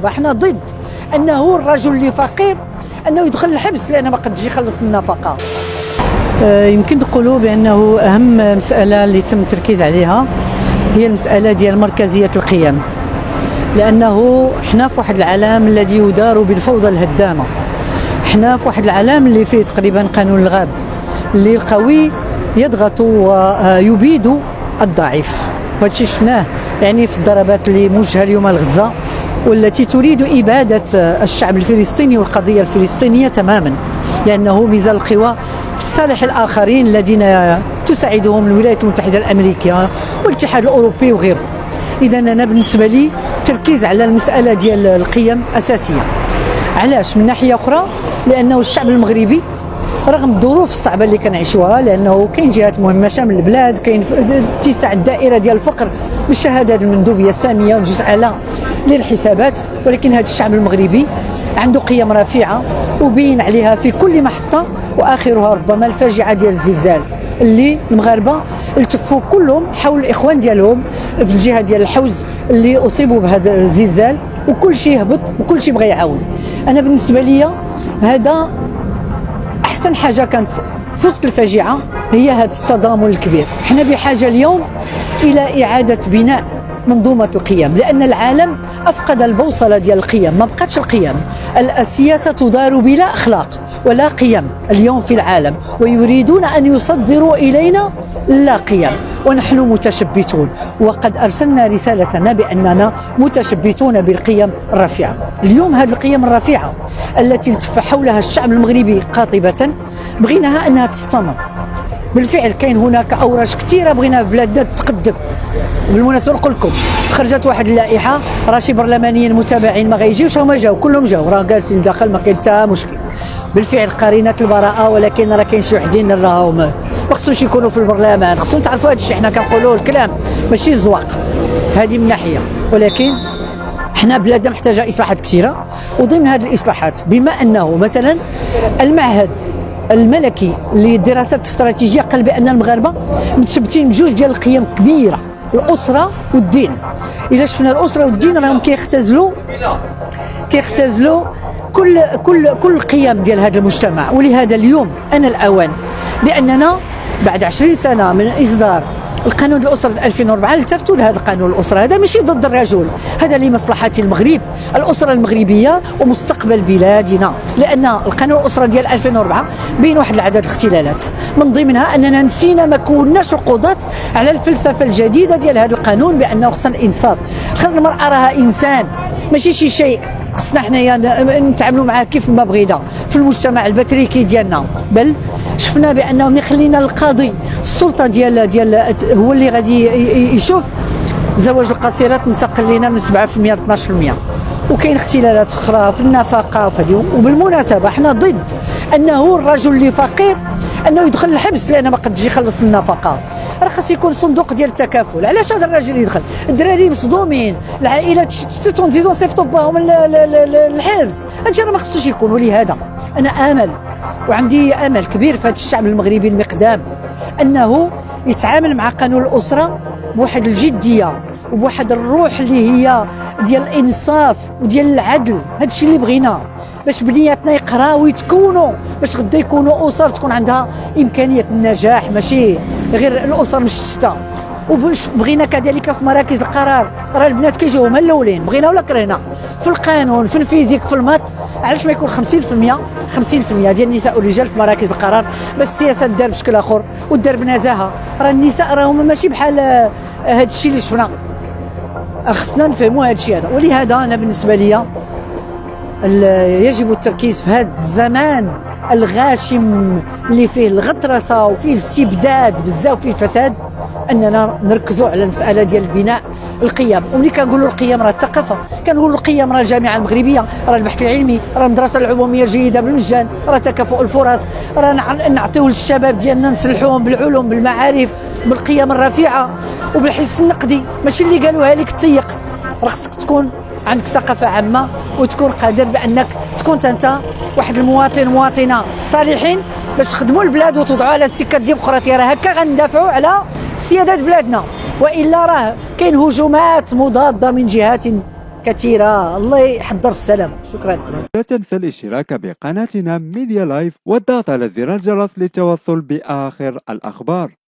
احنا ضد انه الرجل اللي فقير انه يدخل الحبس لانه ما قدش يخلص النفقه. يمكن نقولوا بانه اهم مساله اللي تم التركيز عليها هي المساله ديال مركزيه القيم، لانه حنا في واحد العالم الذي يدار بالفوضى الهدامه. حنا في واحد العالم اللي فيه تقريبا قانون الغاب، اللي القوي يضغط ويبيد الضعيف، وهذا الشيء شفناه يعني في الضربات اللي موجهه اليوم لغزه والتي تريد إبادة الشعب الفلسطيني والقضية الفلسطينية تماما، لأنه ميزان القوى في صالح الآخرين الذين تساعدهم الولايات المتحدة الأمريكية والاتحاد الأوروبي وغيره. إذا أنا بالنسبة لي تركيز على المسألة ديال القيم أساسية. علاش؟ من ناحية أخرى لأنه الشعب المغربي رغم الظروف الصعبه اللي كنعيشوها، لانه كاين جهات مهمشه من البلاد، كاين اتساع الدائره ديال الفقر بالشهادات المندوبيه الساميه والجزء اعلى للحسابات، ولكن هذا الشعب المغربي عنده قيم رفيعه وبين عليها في كل محطه، واخرها ربما الفاجعه ديال الزلزال اللي المغاربه التفوا كلهم حول الاخوان ديالهم في الجهه ديال الحوز اللي اصيبوا بهذا الزلزال، وكل شيء هبط وكل شيء بغى يعاون. انا بالنسبه لي هذا أحسن حاجة كانت في وسط الفاجعة هي هذا التضامن الكبير. احنا بحاجة اليوم إلى إعادة بناء منظومة القيم، لأن العالم أفقد البوصلة ديال القيم، ما بقاتش القيم. السياسة تدار بلا أخلاق ولا قيم اليوم في العالم، ويريدون أن يصدروا إلينا لا قيم، ونحن متشبتون، وقد أرسلنا رسالتنا بأننا متشبتون بالقيم الرفيعة. اليوم هذه القيم الرفيعة التي التف حولها الشعب المغربي قاطبة بغيناها أنها تستمر. بالفعل كاين هناك اوراش كثيره بغينا بلادنا تتقدم. بالمناسبه نقول لكم خرجت واحد اللائحه، راه شي برلمانيين متابعين ما غيجيوش، هما جاو كلهم جاو، راه جالسين داخل ما كاين حتى مشكل. بالفعل قرينات البراءه، ولكن راه كاين شي وحدين راهم ما خصوش يكونوا في البرلمان، خصهم تعرفوا هذا الشيء. حنا كنقولوا الكلام ماشي الزواق، هذه من ناحيه، ولكن حنا بلادنا محتاجه اصلاحات كثيره، وضمن هذه الاصلاحات بما انه مثلا المعهد الملكي للدراسات الاستراتيجيه قال بان المغاربه متشبتين بجوج ديال القيم كبيره، الاسره والدين. الا شفنا الاسره والدين راهم كيختزلوا كل القيم ديال هذا المجتمع. ولهذا اليوم انا الاوان باننا بعد 20 سنه من اصدار القانون الأسرة 2004 التفتوا لهذا القانون الأسرة. هذا ماشي ضد الرجل، هذا لمصلحة المغرب، الأسرة المغربية ومستقبل بلادنا. لأن القانون الأسرة ديال 2004 بين واحد العدد الاختلالات، من ضمنها أننا نسينا ما كوناش القضاة على الفلسفة الجديدة ديال هذا القانون بأنه خصنا الإنصاف، خصنا المرأة راها إنسان ماشي شي شيء خصنا حنايا نتعاملوا معاه كيف ما بغينا في المجتمع البتريكي ديالنا. بل شفنا بانه ملي خلينا القاضي السلطه ديال هو اللي غادي يشوف زواج القصيرات انتقل لنا من 7% ل 12%، وكاين اختلالات اخرى في النفقه وفي هذه. وبالمناسبه احنا ضد انه الرجل اللي فقير انه يدخل الحبس لانه ما قدش يخلص النفقه. راه خاص يكون صندوق ديال التكافل. علاش هذا الراجل يدخل؟ الدراري مصدومين، العائلات شتتوا نزيدوا نصيفطوا باهم الحبس، هادشي راه ما خصوش يكون. ولهذا انا امل وعندي امل كبير في هذا الشعب المغربي المقدام انه يتعامل مع قانون الاسره بواحد الجديه وبواحد الروح اللي هي ديال الانصاف وديال العدل. هذا الشيء اللي بغيناه باش بنياتنا يقراو ويتكونوا، باش غدا يكونوا اسر تكون عندها امكانيه النجاح، ماشي غير الاسر مشتته. وبغينا كذلك في مراكز القرار، راه البنات كيجيو هما الاولين، بغينا ولا كرهنا، في القانون في الفيزيك في المات. علاش ما يكون 50% ديال النساء والرجال في مراكز القرار؟ بس السياسه دار بشكل اخر ودار بنزاهه. راه النساء راهم ماشي بحال هذا الشيء اللي شفنا، خصنا نفهموا هذا الشيء هذا. ولهذا انا بالنسبه لي يجب التركيز في هذا الزمان الغاشم اللي فيه الغطرسه وفيه الاستبداد بزاف وفيه الفساد، اننا نركزوا على المساله ديال البناء القيم. وملي كنقولوا القيم راه الثقافه، كنقولوا القيم راه الجامعه المغربيه، راه البحث العلمي، راه المدرسه العموميه الجيده بالمجان، راه تكافؤ الفرص، راه نعطيو للشباب ديالنا نسلحوهم بالعلوم بالمعارف بالقيم الرفيعه وبالحس النقدي، ماشي اللي قالوها لك تيق. راه خصك تكون عندك ثقافه عامه وتكون قادر بانك تكون انت واحد المواطن مواطنه صالحين باش تخدموا البلاد وتوضعوا على السكه الديمقراطيه. راه هكا غندافعوا على سيادة بلادنا، والا راه كاين هجومات مضاده من جهات كثيره. الله يحضر السلام. شكرا. لا تنسى الاشتراك بقناتنا ميديا لايف والضغط على زر الجرس للتوصل بآخر الأخبار.